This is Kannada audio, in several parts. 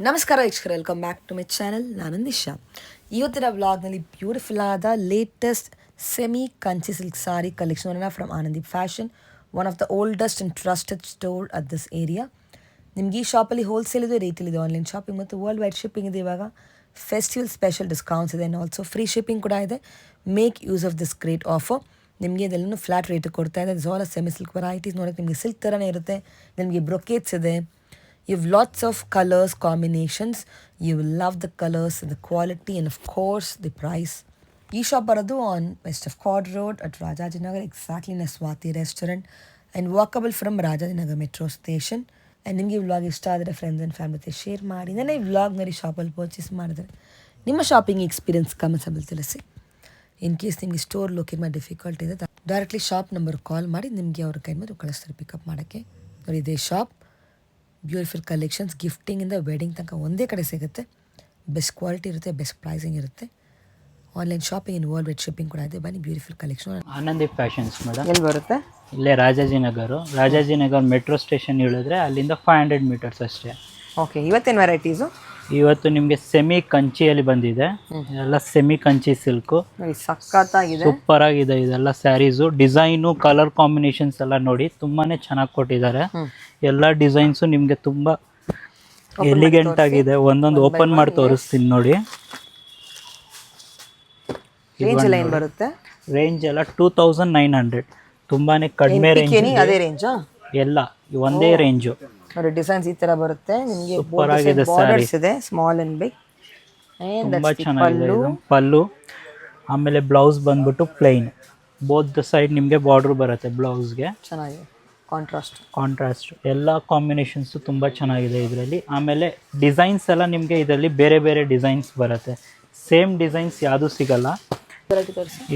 ನಮಸ್ಕಾರ ವೀಕ್ಷಕರೇ, welcome back to my channel. ನಾನು ನಿಶಾ. ಇವತ್ತಿನ ವ್ಲಾಗ್ನಲ್ಲಿ ಬ್ಯೂಟಿಫುಲ್ ಆದ latest semi Kanchi silk sari collection from Anandeep fashion, one of the oldest and trusted store at this area. ನಿಮಗೆ ಈ ಶಾಪಲ್ಲಿ ಹೋಲ್ಸೇಲ್ ಇದೆ, ರೇಟಲ್ ಇದೆ, ಆನ್ಲೈನ್ ಶಾಪಿಂಗ್ ಮತ್ತು ವರ್ಲ್ಡ್ ವೈಡ್ ಶಿಪ್ಪಿಂಗ್ ಇದೆ. ಇವಾಗ ಫೆಸ್ಟಿವಲ್ ಸ್ಪೆಷಲ್ ಡಿಸ್ಕೌಂಟ್ಸ್ ಇದೆ, ಆ್ಯಂಡ್ ಆಲ್ಸೋ ಫ್ರೀ ಶಿಪ್ಪಿಂಗ್ ಕೂಡ ಇದೆ. Make use of this great offer. ನಿಮಗೆ ಇದೆಲ್ಲನೂ ಫ್ಲಾಟ್ ರೇಟ್ ಕೊಡ್ತಾ ಇದೆ. ಆಲ್ ಸೆಮಿ ಸಿಲ್ಕ್ ವೆರೈಟೀಸ್ ನೋಡೋಕ್ಕೆ ನಿಮಗೆ ಸಿಲ್ಕ್ ಥರನೇ ಇರುತ್ತೆ. ನಿಮಗೆ ಬ್ರೊಕೇಟ್ಸ್ ಇದೆ. You have lots of colors combinations. You will love the colors and the quality and of course the price. ಈ ಶಾಪ್ ಬರೋದು on west of chord road at Rajajinagar, exactly in Swathi restaurant and walkable from Rajajinagar metro station. And ನಿಮಗೆ ಈ ವ್ಲಾಗ್ ಇಷ್ಟ ಆದರೆ ಫ್ರೆಂಡ್ಸ್ ಆ್ಯಂಡ್ ಫ್ಯಾಮಿಲಿ ಜೊತೆ ಶೇರ್ ಮಾಡಿ. ನಾನು ಈ ವ್ಲಾಗ್ನಲ್ಲಿ ಶಾಪಲ್ಲಿ ಪರ್ಚೇಸ್ ಮಾಡಿದ್ರೆ ನಿಮ್ಮ ಶಾಪಿಂಗ್ ಎಕ್ಸ್ಪೀರಿಯನ್ಸ್ ಕಮೆಂಟ್ಸಲ್ಲಿ ತಿಳಿಸಿ. ಇನ್ ಕೇಸ್ ನಿಮಗೆ ಸ್ಟೋರ್ ಲೊಕೇಟ್ ಮಾಡಿ ಡಿಫಿಕಲ್ಟ್ ಇದೆ, ಡೈರೆಕ್ಟ್ಲಿ ಶಾಪ್ ನಂಬರ್ ಕಾಲ್ ಮಾಡಿ ನಿಮಗೆ ಅವ್ರ ಕೈ ಮೇಲೆ ಕಳಿಸ್ತಾರೆ ಪಿಕಪ್ ಮಾಡೋಕ್ಕೆ. ನೋಡಿ, ಇದೇ ಶಾಪ್. ಬ್ಯೂಟಿಫುಲ್ ಕಲೆಕ್ಷನ್ಸ್, ಗಿಫ್ಟಿಂಗಿಂದ ವೆಡ್ಡಿಂಗ್ ತನಕ ಒಂದೇ ಕಡೆ ಸಿಗುತ್ತೆ. ಬೆಸ್ಟ್ ಕ್ವಾಲಿಟಿ ಇರುತ್ತೆ, ಬೆಸ್ಟ್ ಪ್ರೈಸಿಂಗ್ ಇರುತ್ತೆ. Online shopping in world wide shipping ಕೂಡ ಇದೆ. ಬನ್ನಿ, beautiful collection. Anandeep fashions madam. ಎಲ್ಲಿ ಬರುತ್ತೆ? ಇಲ್ಲೇ ರಾಜಾಜಿನಗರ್ ಮೆಟ್ರೋ ಸ್ಟೇಷನ್ ಇಳಿದ್ರೆ ಅಲ್ಲಿಂದ 500 ಮೀಟರ್ಸ್ ಅಷ್ಟೇ. ಓಕೆ, ಇವತ್ತೇನು ವೆರೈಟೀಸು? ಇವತ್ತು ನಿಮಗೆ ಸೆಮಿ ಕಂಚಿಯಲ್ಲಿ ಬಂದಿದೆ. ಎಲ್ಲ ಸೆಮಿ ಕಂಚಿ ಸಿಲ್ಕು, ಸಖತ್ತಾಗಿದೆ, ಸೂಪರ್ ಆಗಿದೆ. ಇದೆಲ್ಲ ಸ್ಯಾರೀಸು, ಡಿಸೈನು, ಕಲರ್ ಕಾಂಬಿನೇಷನ್ಸ್ ಎಲ್ಲ ನೋಡಿ ತುಂಬಾನೇ ಚೆನ್ನಾಗಿ ಕೊಟ್ಟಿದ್ದಾರೆ. ಎಲ್ಲ ಡಿಸೈನ್ಸು ನಿಮಗೆ ತುಂಬಾ ಎಲಿಗೆಂಟ್ ಆಗಿದೆ. ಒಂದೊಂದು ಓಪನ್ ಮಾಡಿ ತೋರಿಸ್ತೀನಿ ನೋಡಿ. ರೇಂಜ್ ಎಲ್ಲ 2900, ತುಂಬಾನೇ ಕಡಿಮೆ ರೇಂಜ್. ಎಲ್ಲ ಒಂದೇ ರೇಂಜು. ಡಿಸೈನ್ಸ್ ಈ ತರ ಬರುತ್ತೆ ನಿಮಗೆ. ಸೂಪರ್ ಆಗಿದೆ ಸ್ಯಾರೀಸ್ ಇದೆ, ಸ್ಮಾಲ್ ಅಂಡ್ ಬಿಗ್. ತುಂಬಾ ಚೆನ್ನಾಗಿದೆ ಇದು ಪಲ್ಲು. ಆಮೇಲೆ ಬ್ಲೌಸ್ ಬಂದ್ಬಿಟ್ಟು ಪ್ಲೈನ್, ಬೋತ್ ಸೈಡ್ ನಿಮಗೆ ಬಾರ್ಡರ್ ಬರುತ್ತೆ ಬ್ಲೌಸ್ಗೆ. ಚೆನ್ನಾಗಿದೆ, ಕಾಂಟ್ರಾಸ್ಟ್ ಎಲ್ಲ ಕಾಂಬಿನೇಷನ್ಸ್ ತುಂಬ ಚೆನ್ನಾಗಿದೆ ಇದರಲ್ಲಿ. ಆಮೇಲೆ ಡಿಸೈನ್ಸ್ ಎಲ್ಲ ನಿಮಗೆ ಇದರಲ್ಲಿ ಬೇರೆ ಬೇರೆ ಡಿಸೈನ್ಸ್ ಬರುತ್ತೆ. ಸೇಮ್ ಡಿಸೈನ್ಸ್ ಯಾವುದು ಸಿಗಲ್ಲ.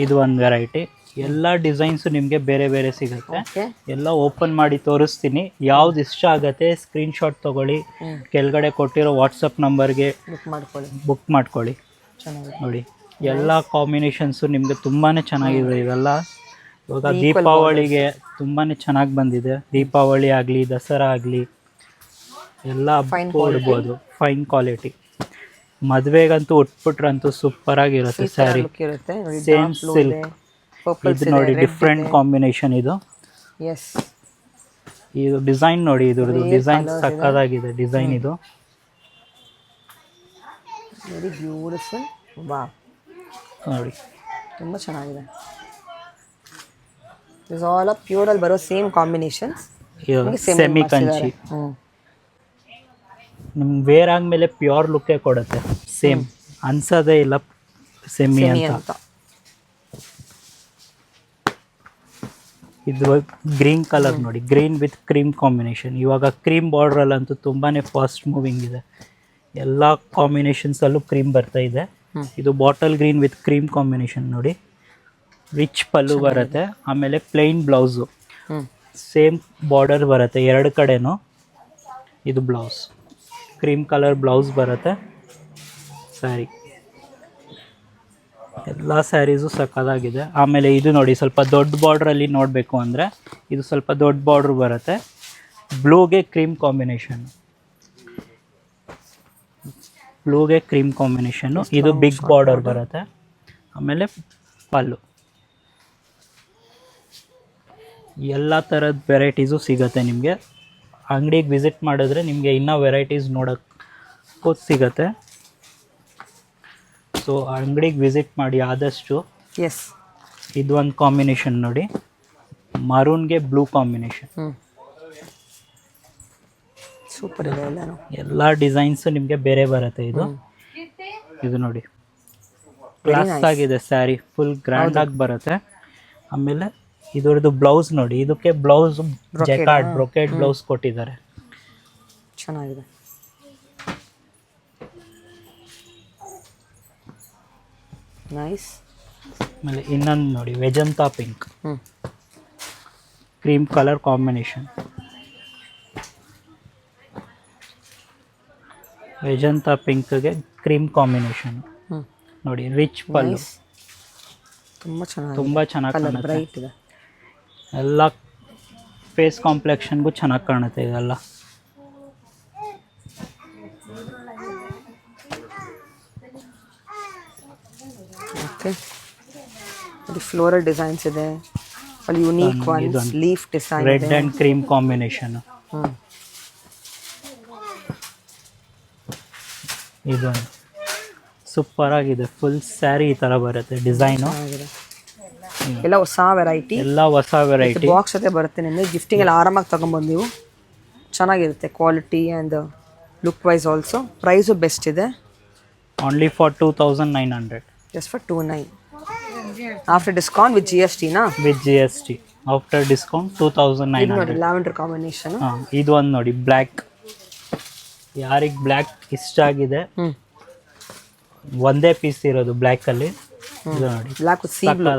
ಇದು ಒಂದು ವೆರೈಟಿ. ಎಲ್ಲ ಡಿಸೈನ್ಸು ನಿಮಗೆ ಬೇರೆ ಬೇರೆ ಸಿಗುತ್ತೆ. ಎಲ್ಲ ಓಪನ್ ಮಾಡಿ ತೋರಿಸ್ತೀನಿ. ಯಾವ್ದು ಇಷ್ಟ ಆಗತ್ತೆ ಸ್ಕ್ರೀನ್ಶಾಟ್ ತೊಗೊಳ್ಳಿ, ಕೆಳಗಡೆ ಕೊಟ್ಟಿರೋ ವಾಟ್ಸಪ್ ನಂಬರ್ಗೆ ಬುಕ್ ಮಾಡ್ಕೊಳ್ಳಿ. ನೋಡಿ, ಎಲ್ಲ ಕಾಂಬಿನೇಷನ್ಸು ನಿಮಗೆ ತುಂಬಾ ಚೆನ್ನಾಗಿದೆ. ಇವೆಲ್ಲ ಇವಾಗ ದೀಪಾವಳಿಗೆ ತುಂಬಾ ಚೆನ್ನಾಗಿ ಬಂದಿದೆ. ದೀಪಾವಳಿ ಆಗಲಿ, ದಸರಾ ಆಗಲಿ ಎಲ್ಲ ಕೊಡ್ಬೋದು. Fine quality. ಮದುವೆಗಂತೂ ಉಟ್ಬಿಟ್ರಂತೂ ಸೂಪರ್ ಆಗಿರುತ್ತೆ ಸ್ಯಾರಿ. Same silk. ಇದು ನೋಡಿ, ಡಿಫ್ರೆಂಟ್ ಕಾಂಬಿನೇಷನ್ ಇದು. ಇದು ಡಿಸೈನ್ ನೋಡಿ, ಇದ್ರದ್ದು ಡಿಸೈನ್ ಸಕ್ಕತ್ತಾಗಿದೆ. ಡಿಸೈನ್ ಇದು ವೆರಿ ಬ್ಯೂಟಿಫುಲ್. ವಾವ್, ನೋಡಿ ತುಂಬ ಚೆನ್ನಾಗಿದೆ. ಇಸ್ ಆಲ್ ಅಪ್ ಪ್ಯೂರ್ ಅಲ್ಲಿ ಬರೋ ಸೇಮ್ ಕಾಂಬಿನೇಷನ್ಸ್. ಸೆಮಿ ಕಂಚಿ ನಿಮ್ಗೆ ವೇರ್ ಆದ್ಮೇಲೆ ಪ್ಯೂರ್ ಲುಕ್ಕೇ ಕೊಡುತ್ತೆ. ಸೇಮ್ ಅನ್ಸೋದೇ ಇಲ್ಲ ಸೆಮಿ ಅಂತ. ಇದು ಗ್ರೀನ್ ಕಲರ್ ನೋಡಿ, ಗ್ರೀನ್ ವಿತ್ ಕ್ರೀಮ್ ಕಾಂಬಿನೇಷನ್. ಇವಾಗ ಕ್ರೀಮ್ ಬಾರ್ಡ್ರಲ್ಲಂತೂ ತುಂಬಾ ಫಾಸ್ಟ್ ಮೂವಿಂಗ್ ಇದೆ. ಎಲ್ಲ ಕಾಂಬಿನೇಷನ್ಸಲ್ಲೂ ಕ್ರೀಮ್ ಬರ್ತಾ ಇದೆ. ಇದು bottle green with cream combination ನೋಡಿ. ರಿಚ್ ಪಲ್ಲು ಬರುತ್ತೆ. ಆಮೇಲೆ ಪ್ಲೈನ್ ಬ್ಲೌಸು, ಸೇಮ್ ಬಾರ್ಡರ್ ಬರುತ್ತೆ ಎರಡು ಕಡೆನೂ. ಇದು ಬ್ಲೌಸ್, ಕ್ರೀಮ್ ಕಲರ್ ಬ್ಲೌಸ್ ಬರುತ್ತೆ ಸ್ಯಾರಿ. ಎಲ್ಲ ಸ್ಯಾರೀಸು ಸಕ್ಕತ್ತಾಗಿದೆ. ಆಮೇಲೆ ಇದು ನೋಡಿ, ಸ್ವಲ್ಪ ದೊಡ್ಡ ಬಾರ್ಡ್ರಲ್ಲಿ ನೋಡಬೇಕು ಅಂದರೆ ಇದು ಸ್ವಲ್ಪ ದೊಡ್ಡ ಬಾರ್ಡ್ರ್ ಬರುತ್ತೆ. ಬ್ಲೂಗೆ ಕ್ರೀಮ್ ಕಾಂಬಿನೇಷನ್ನು, ಬ್ಲೂಗೆ ಕ್ರೀಮ್ ಕಾಂಬಿನೇಷನ್ನು. ಇದು ಬಿಗ್ ಬಾರ್ಡರ್ ಬರುತ್ತೆ. ಆಮೇಲೆ ಪಲ್ಲು. ಎಲ್ಲ ಥರದ ವೆರೈಟೀಸು ಸಿಗುತ್ತೆ ನಿಮಗೆ. ಅಂಗಡಿಗೆ ವಿಸಿಟ್ ಮಾಡಿದ್ರೆ ನಿಮಗೆ ಇನ್ನೂ ವೆರೈಟೀಸ್ ನೋಡೋಕ್ಕೂ ಸಿಗುತ್ತೆ. ಸೊ ಅಂಗಡಿಗೆ ವಿಸಿಟ್ ಮಾಡಿ ಆದಷ್ಟು. ಇದು ಒಂದು ಕಾಂಬಿನೇಷನ್ ನೋಡಿ, ಮರೂನ್ಗೆ ಬ್ಲೂ ಕಾಂಬಿನೇಷನ್. ಸೂಪರ್ ಇದೆ. ಎಲ್ಲ ಡಿಸೈನ್ಸು ನಿಮಗೆ ಬೇರೆ ಬರುತ್ತೆ. ಇದು ನೋಡಿ, ಕ್ಲಾಸ್ ಆಗಿದೆ ಸ್ಯಾರಿ, ಫುಲ್ ಗ್ರ್ಯಾಂಡ್ ಆಗಿ ಬರುತ್ತೆ. ಆಮೇಲೆ ಇದರದ್ದು ಬ್ಲೌಸ್ ನೋಡಿ, ಇದಕ್ಕೆ ಬ್ಲೌಸ್ ಜೆಕಾರ್ಡ್ ಬ್ರೊಕೆಟ್ ಬ್ಲೌಸ್ ಕೊಟ್ಟಿದ್ದಾರೆ. ಚೆನ್ನಾಗಿದೆ. ನೈಸ್. ಆಮೇಲೆ ಇನ್ನೊಂದು ನೋಡಿ, magenta pink, cream colour combination. Magenta ಪಿಂಕ್ಗೆ ಕ್ರೀಮ್ ಕಾಂಬಿನೇಷನ್ ನೋಡಿ. ರಿಚ್ ಪಲ್ಲು, ತುಂಬ ಚೆನ್ನಾಗಿ ಕಾಣುತ್ತೆ. ಎಲ್ಲ ಫೇಸ್ ಕಾಂಪ್ಲೆಕ್ಷನ್ಗೂ ಚೆನ್ನಾಗಿ ಕಾಣುತ್ತೆ ಇದೆಲ್ಲ. ಓಕೆ, ಇದು ಫ್ಲೋರಲ್ ಡಿಸೈನ್ಸ್ ಇದೆ, ಅಲ್ಲಿ unique once leaf design red and cream combination. ಇದೊಂದು ಸೂಪರ್ ಆಗಿದೆ, ಫುಲ್ ಸ್ಯಾರಿ ಈ ಥರ ಬರುತ್ತೆ ಡಿಸೈನು. ಎಲ್ಲ ಹೊಸ ವೆರೈಟಿ, ಎಲ್ಲ ಹೊಸ ವೆರೈಟಿ. ಬಾಕ್ಸ್ ಜೊತೆ ಬರುತ್ತೆ, ನಿಮಗೆ ಗಿಫ್ಟಿಂಗ್ ಎಲ್ಲ ಆರಾಮಾಗಿ ತೊಗೊಂಬೋದು ನೀವು. ಚೆನ್ನಾಗಿರುತ್ತೆ quality and look wise also. Price best ಇದೆ. Only for 2900. Just for 29. After discount with GST ನಾ? With GST after discount 2900. ನೋಡಿ ಲ್ಯಾವೆಂಡರ್ ಕಾಂಬಿನೇಷನ್. ಹಾಂ, ಇದು ಒಂದು ನೋಡಿ ಬ್ಲ್ಯಾಕ್. ಯಾರಿಗೆ ಬ್ಲ್ಯಾಕ್ ಇಷ್ಟ ಆಗಿದೆ, ಒಂದೇ ಪೀಸ್ ಇರೋದು ಬ್ಲ್ಯಾಕಲ್ಲಿ. ಇದು ನೋಡಿ black with sea blue,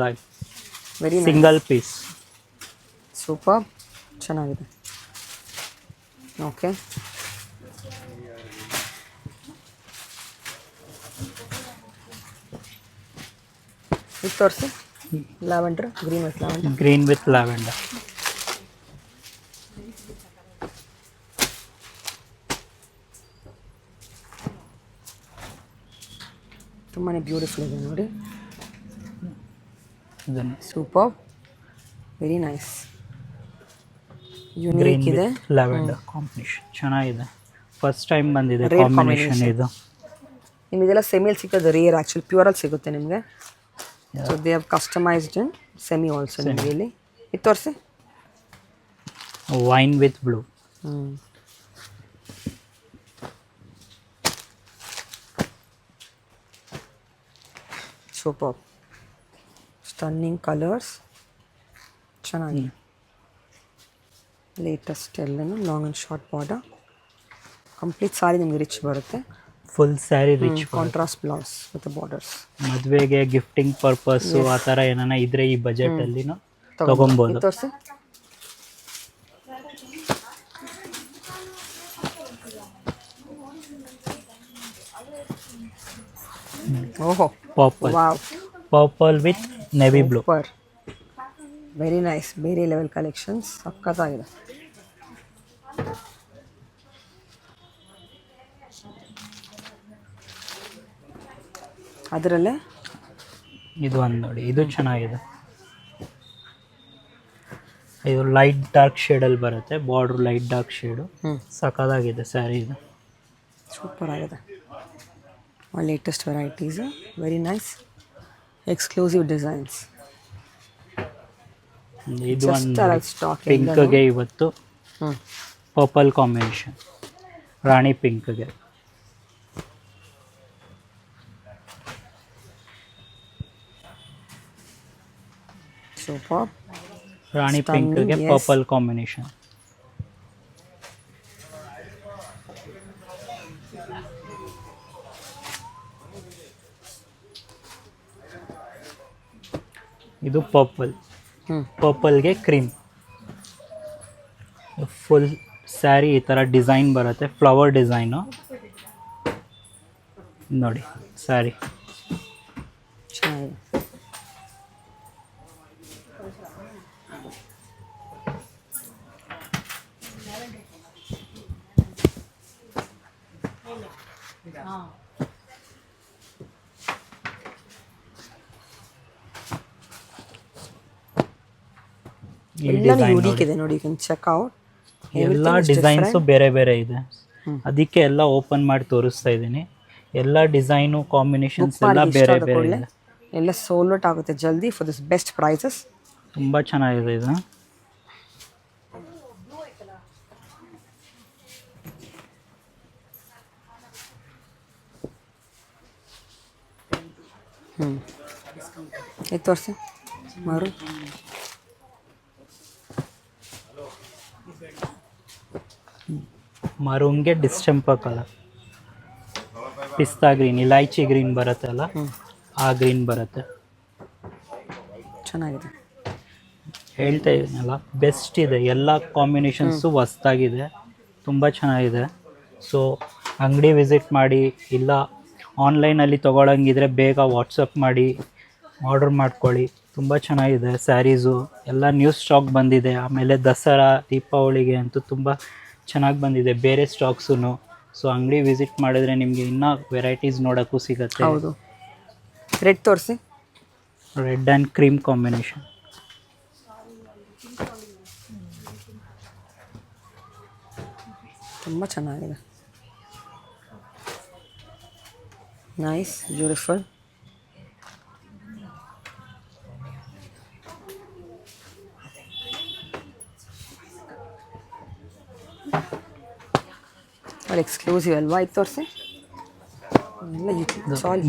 very single piece. Super, ಚೆನ್ನಾಗಿದೆ. ಓಕೆ, ಇದು ತೋರಿಸಿ. Lavender, green with lavender. Green with lavender. ತುಂಬಾ ಬ್ಯೂಟಿಫುಲ್ ಇದೆ ನೋಡಿ. ಇದನ್ನು super, very nice, green unique ಇದೆ. ಲ್ಯಾವೆಂಡರ್ ಕಾಂಬಿನೇಷನ್ ಚೆನ್ನಾಗಿದೆ. ಫಸ್ಟ್ ಟೈಮ್ ಬಂದಿದೆ Rare ಕಾಂಬಿನೇಷನ್ ಇದು. ನಿಮಗೆಲ್ಲ ಸೆಮಿಯಲ್ಲಿ ಸಿಗೋದು ರೇರ್, ಆ್ಯಕ್ಚುಲಿ ಪ್ಯೂರಲ್ಲಿ ಸಿಗುತ್ತೆ ನಿಮಗೆ. So they have customised in semi also. ನಿಮಗೆ ಇಲ್ಲಿ ಇದು ತೋರಿಸಿ. Wine with blue. Super, stunning colours, ಚೆನ್ನಾಗಿದೆ. ಲೇಟೆಸ್ಟ್ ಎಲ್ಲನೂ long and short border. Complete sari ನಿಮಗೆ ರಿಚ್ ಬರುತ್ತೆ. Full sari rich. Contrast blouse with borders. ಮದುವೆಗೆ ಗಿಫ್ಟಿಂಗ್ ಪರ್ಪಸ್ಸು ಆ ಥರ ಏನಾನ ಇದ್ರೆ ಈ ಬಜೆಟಲ್ಲಿ ತಗೊಬೋದು. ತೋರಿಸಿ. ಓಹೋ, purple. Wow, purple with navy blue. Super, very nice. ಬೇರೆ ಲೆವೆಲ್ ಕಲೆಕ್ಷನ್ಸ್, ಸಕ್ಕತ್ತಾಗಿದೆ. ಅದರಲ್ಲೇ ಇದು ಒಂದು ನೋಡಿ, ಇದು ಚೆನ್ನಾಗಿದೆ. ಇದು ಲೈಟ್ ಡಾರ್ಕ್ ಶೇಡಲ್ಲಿ ಬರುತ್ತೆ, ಬಾರ್ಡ್ರ್ ಲೈಟ್ ಡಾರ್ಕ್ ಶೇಡು. ಸಕ್ಕತ್ತಾಗಿದೆ ಸ್ಯಾರಿ ಇದು. ಸೂಪರ್ ಆಗಿದೆ. Latest varieties, very nice, exclusive designs. ಇದು ಒಂದು ಸ್ಟಾಕ್ ಪಿಂಕ್ಗೆ ಇವತ್ತು ಪರ್ಪಲ್ ಕಾಂಬಿನೇಷನ್, ರಾಣಿ ಪಿಂಕ್ಗೆ. ಸೂಪರ್, ರಾಣಿ ಪಿಂಕ್ಗೆ ಪರ್ಪಲ್ ಕಾಂಬಿನೇಷನ್. ಇದು ಪರ್ಪಲ್, ಪರ್ಪಲ್ಗೆ ಕ್ರೀಮ್. ಫುಲ್ ಸ್ಯಾರಿ ಈ ಥರ ಡಿಸೈನ್ ಬರುತ್ತೆ, ಫ್ಲವರ್ ಡಿಸೈನು. ನೋಡಿ ಸ್ಯಾರಿ ಚೆನ್ನಾಗಿದೆ. ಯೂನಿಕ್ ಇದೆ ನೋಡಿ, ಯು ಕ್ಯಾನ್ ಚೆಕ್ ಔಟ್. ಎಲ್ಲ ಡಿಸೈನ್ಸು ಬೇರೆ ಬೇರೆ ಇದೆ, ಅದಕ್ಕೆ ಎಲ್ಲ ಓಪನ್ ಮಾಡಿ ತೋರಿಸ್ತಾ ಇದ್ದೀನಿ. ಎಲ್ಲ ಡಿಸೈನು ಕಾಂಬಿನೇಷನ್ಸ್ ಎಲ್ಲ ಬೇರೆ ಬೇರೆ ಇದೆ. ಎಲ್ಲ ಸೋಲ್ಡ್ ಔಟ್ ಆಗುತ್ತೆ ಜಲ್ದಿ ಫಾರ್ ದಿಸ್ ಬೆಸ್ಟ್ ಪ್ರೈಸಸ್. ತುಂಬ ಚೆನ್ನಾಗಿದೆ ಇದು. ಇದು ತೋರಿಸಿ ಮಾರು. ಮರೂನ್ಗೆ ಡಿಸ್ಟೆಂಪರ್ ಕಲರ್, ಪಿಸ್ತಾ ಗ್ರೀನ್, ಇಲಾಯ್ಚಿ ಗ್ರೀನ್ ಬರುತ್ತೆ ಅಲ್ಲ, ಆ ಗ್ರೀನ್ ಬರುತ್ತೆ. ಚೆನ್ನಾಗಿದೆ, ಹೇಳ್ತಾ ಇದ್ದೀನಲ್ಲ, ಬೆಸ್ಟ್ ಇದೆ. ಎಲ್ಲ ಕಾಂಬಿನೇಷನ್ಸು ಹೊಸ್ದಾಗಿದೆ, ತುಂಬ ಚೆನ್ನಾಗಿದೆ. ಸೊ ಅಂಗಡಿ ವಿಸಿಟ್ ಮಾಡಿ, ಇಲ್ಲ ಆನ್ಲೈನಲ್ಲಿ ತೊಗೊಳಂಗಿದ್ರೆ ಬೇಗ ವಾಟ್ಸಪ್ ಮಾಡಿ ಆರ್ಡರ್ ಮಾಡ್ಕೊಳ್ಳಿ. ತುಂಬ ಚೆನ್ನಾಗಿದೆ ಸ್ಯಾರೀಸು, ಎಲ್ಲ ನ್ಯೂ ಸ್ಟಾಕ್ ಬಂದಿದೆ. ಆಮೇಲೆ ದಸರಾ ದೀಪಾವಳಿಗೆ ಅಂತೂ ತುಂಬ ಚೆನ್ನಾಗಿ ಬಂದಿದೆ ಬೇರೆ ಸ್ಟಾಕ್ಸು. ಸೊ ಅಂಗಡಿ ವಿಸಿಟ್ ಮಾಡಿದ್ರೆ ನಿಮಗೆ ಇನ್ನೂ ವೆರೈಟೀಸ್ ನೋಡೋಕ್ಕೂ ಸಿಗುತ್ತೆ. ಹೌದು. ರೆಡ್ ತೋರಿಸಿ. Red and cream combination. ತುಂಬ ಚೆನ್ನಾಗಿದೆ. Nice, beautiful. ಅಲ್ಲಿ ಎಕ್ಸ್ಕ್ಲೂಸಿವ್ ಅಲ್ವಾ, ಇದು ತೋರಿಸಿ.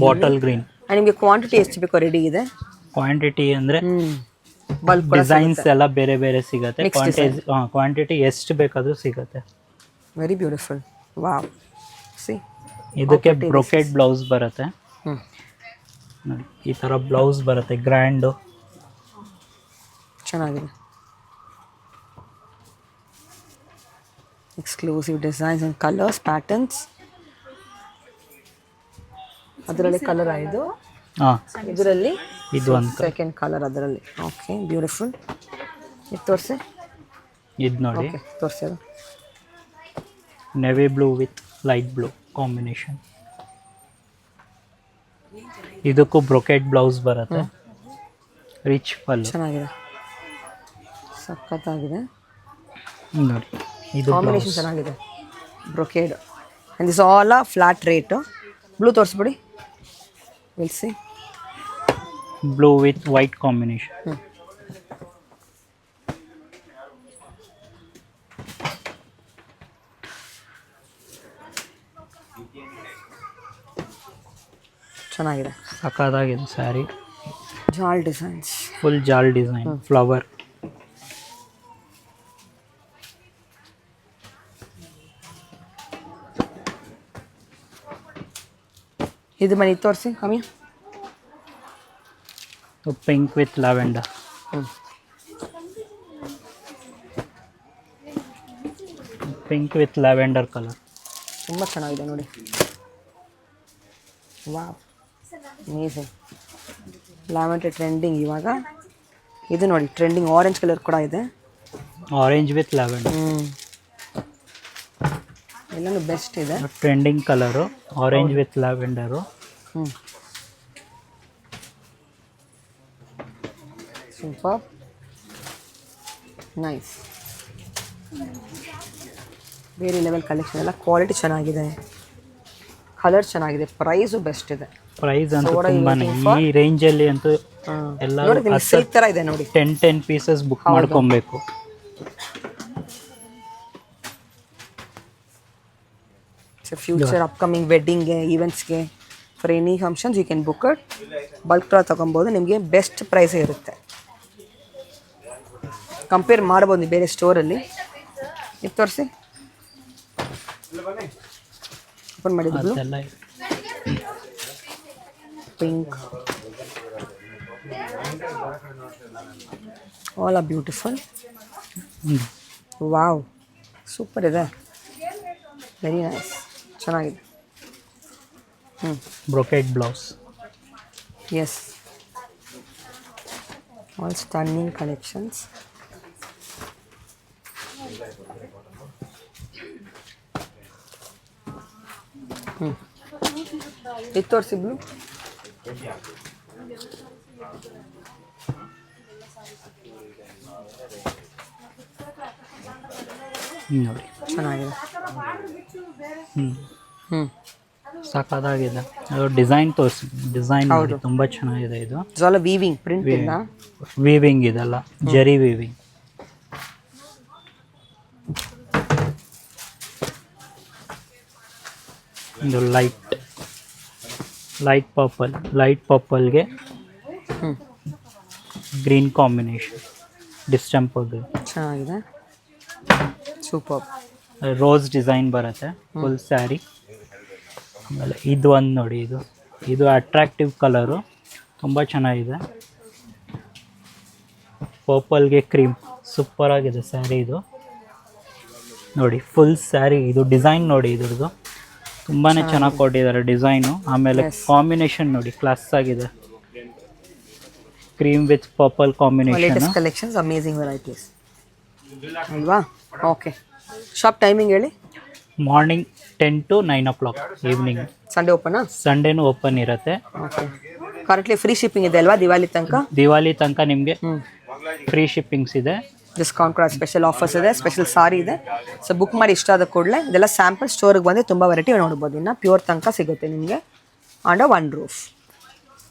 Bottle green. ನಿಮಗೆ ಕ್ವಾಂಟಿಟಿ ಎಷ್ಟು ಬೇಕೋ ರೆಡಿ ಇದೆ. ಕ್ವಾಂಟಿಟಿ ಅಂದರೆ ಬಲ್ಕ್ ಡಿಸೈನ್ಸ್ ಎಲ್ಲ ಬೇರೆ ಬೇರೆ ಸಿಗುತ್ತೆ. ಕ್ವಾಂಟಿಟಿ ಎಷ್ಟು ಬೇಕಾದರೂ ಸಿಗುತ್ತೆ. Very beautiful. Wow, C. ಇದಕ್ಕೆ ಬ್ರೊಕೆಟ್ ಬ್ಲೌಸ್ ಬರುತ್ತೆ. ಹ್ಞೂ, ನೋಡಿ ಈ ಥರ ಬ್ಲೌಸ್ ಬರುತ್ತೆ, ಗ್ರ್ಯಾಂಡು, ಚೆನ್ನಾಗಿದೆ. Exclusive designs and colours, patterns. ಅದರಲ್ಲಿ ಕಲರ್ ಆಯಿತು. ಹಾಂ, ಇದರಲ್ಲಿ ಇದು ಒಂದು ಸೆಕೆಂಡ್ ಕಲರ್ ಅದರಲ್ಲಿ. Okay, beautiful. ಇದು ತೋರಿಸಿ. ಇದು ನೋಡಿ, ಓಕೆ, ತೋರಿಸಿ. ಅದು navy blue with light blue combination. ಇದಕ್ಕೂ ಬ್ರೊಕೆಟ್ ಬ್ಲೌಸ್ ಬರುತ್ತೆ, ರಿಚ್ ಪಲ್ಲು. ಚೆನ್ನಾಗಿದೆ, ಸಖತ್ತಾಗಿದೆ. ನೋಡಿ ಇದು ಕಾಂಬಿನೇಷನ್ ಚೆನ್ನಾಗಿದೆ. ಬ್ರೊಕೇಡ್ ಆ್ಯಂಡ್ ದಿಸ್ ಆಲ್ ಆ flat rate. Blue ತೋರಿಸ್ಬಿಡಿ. Will see. Blue with white combination. ಚೆನ್ನಾಗಿದೆ, ಸಖತ್ತಾಗಿದೆ ಸ್ಯಾರಿ. ಜಾಲ್ ಡಿಸೈನ್ಸ್, ಫುಲ್ ಜಾಲ್ ಡಿಸೈನ್, ಫ್ಲವರ್. ಇದು ಮನೆ ತೋರಿಸಿ ಕಮ್ಮಿ. Pink with lavender. Pink with lavender colour. ತುಂಬ ಚೆನ್ನಾಗಿದೆ ನೋಡಿ. Wow, amazing. ಲ್ಯಾವೆಂಡರ್ ಟ್ರೆಂಡಿಂಗ್ ಇವಾಗ. ಇದು ನೋಡಿ ಟ್ರೆಂಡಿಂಗ್ ಆರೆಂಜ್ ಕಲರ್ ಕೂಡ ಇದೆ. Orange with lavender. ಎಲ್ಲನೂ ಬೆಸ್ಟ್ ಇದೆ. Trending colour orange with lavender. Super, nice. ಬೇರೆ ಲೆವೆಲ್ ಕಲೆಕ್ಷನ್ ಎಲ್ಲ. ಕ್ವಾಲಿಟಿ ಚೆನ್ನಾಗಿದೆ, ಕಲರ್ ಚೆನ್ನಾಗಿದೆ, ಪ್ರೈಸು ಬೆಸ್ಟ್ ಇದೆ. ಪ್ರೈಸ್ ಅಂತೂ ತುಂಬಾನೇ ಈ ರೇಂಜಲ್ಲಿ ಅಂತೂ ಎಲ್ಲ ಸಿಲ್ಕ್ ಥರ ಇದೆ ನೋಡಿ. 10 ಪೀಸಸ್ ಬುಕ್ ಮಾಡ್ಕೊಬೇಕು. ಫ್ಯೂಚರ್ ಅಪ್ಕಮಿಂಗ್ ವೆಡ್ಡಿಂಗ್ಗೆ, ಈವೆಂಟ್ಸ್ಗೆ, for any functions you can book it. Bulk ಥರ ತೊಗೊಬೋದು. ನಿಮಗೆ ಬೆಸ್ಟ್ ಪ್ರೈಸೇ ಇರುತ್ತೆ. ಕಂಪೇರ್ ಮಾಡ್ಬೋದು ನೀವು ಬೇರೆ ಸ್ಟೋರಲ್ಲಿ. ಇದು ತೋರಿಸಿ. ಓಪನ್ ಮಾಡಿದ್ದು pink. All are beautiful. Wow, super ಇದೆ. ವೆರಿ ನೈಸ್, ಚೆನ್ನಾಗಿದೆ. Brocade blouse. Yes, all stunning collections. ಇದು ತೋರಿಸಿ ಬ್ಲೂ. ನೋಡಿ ಚೆನ್ನಾಗಿದೆ. ಸಾಕಾಗಿದೆ. ಅದು ಡಿಸೈನ್ ತೋರಿಸಿ. ಡಿಸೈನ್ ನೋಡಿ ತುಂಬ ಚೆನ್ನಾಗಿದೆ. ಇದು ಎಲ್ಲ ವೀವಿಂಗ್ ಪ್ರಿಂಟ್ ಇಲ್ಲ, ವೀವಿಂಗ್ ಇದೆಲ್ಲ ಜರಿ ವೀವಿಂಗ್. ಇದು ಲೈಟ್ ಪರ್ಪಲ್ಗೆ ಗ್ರೀನ್ ಕಾಂಬಿನೇಷನ್, ಡಿಸ್ಟೆಂಪರ್ ಗ್ರೀನ್. ಚೆನ್ನಾಗಿದೆ, ಸೂಪರ್. ರೋಸ್ ಡಿಸೈನ್ ಬರುತ್ತೆ ಫುಲ್ ಸ್ಯಾರಿ. ಆಮೇಲೆ ಇದು ಒಂದು ನೋಡಿ, ಇದು ಅಟ್ರಾಕ್ಟಿವ್ ಕಲರು, ತುಂಬ ಚೆನ್ನಾಗಿದೆ. ಪರ್ಪಲ್ಗೆ ಕ್ರೀಮ್, ಸೂಪರ್ ಆಗಿದೆ ಸ್ಯಾರಿ ಇದು. ನೋಡಿ ಫುಲ್ ಸ್ಯಾರಿ. ಇದು ಡಿಸೈನ್ ನೋಡಿ, ಇದ್ರದ್ದು ತುಂಬಾ ಚೆನ್ನಾಗಿ ಕೊಟ್ಟಿದ್ದಾರೆ ಡಿಸೈನು. ಆಮೇಲೆ ಕಾಂಬಿನೇಷನ್ ನೋಡಿ, ಕ್ಲಾಸ್ ಆಗಿದೆ. Cream with purple combination. Collections, amazing varieties ಅಲ್ವಾ? ಓಕೆ, ಶಾಪ್ ಟೈಮಿಂಗ್ ಹೇಳಿ. Morning 10 to 9 o'clock, evening. Sunday ಓಪನಾ? ಸಂಡೇನೂ ಓಪನ್ ಇರುತ್ತೆ. ಓಕೆ, ಕರೆಂಟ್ಲಿ ಫ್ರೀ ಶಿಪ್ಪಿಂಗ್ ಇದೆ ಅಲ್ವಾ ದಿವಾಲಿ ತನಕ? ದಿವಾಲಿ ತನಕ ನಿಮಗೆ ಫ್ರೀ ಶಿಪ್ಪಿಂಗ್ಸ್ ಇದೆ. ಡಿಸ್ಕೌಂಟ್ ಕೂಡ ಸ್ಪೆಷಲ್ ಆಫರ್ಸ್ ಇದೆ, ಸ್ಪೆಷಲ್ ಸಾರಿ ಇದೆ. ಸೊ ಬುಕ್ ಮಾಡಿ ಇಷ್ಟ ಆದ ಕೂಡಲೇ ಇದೆಲ್ಲ ಸ್ಯಾಂಪಲ್ ಸ್ಟೋರಿಗೆ ಬಂದು ತುಂಬ ವೆರೈಟಿ ನೋಡ್ಬೋದು. ಇನ್ನು ಪ್ಯೂರ್ ತನಕ ಸಿಗುತ್ತೆ ನಿಮಗೆ ಅಂಡರ್ ಒನ್ ರೂಫ್.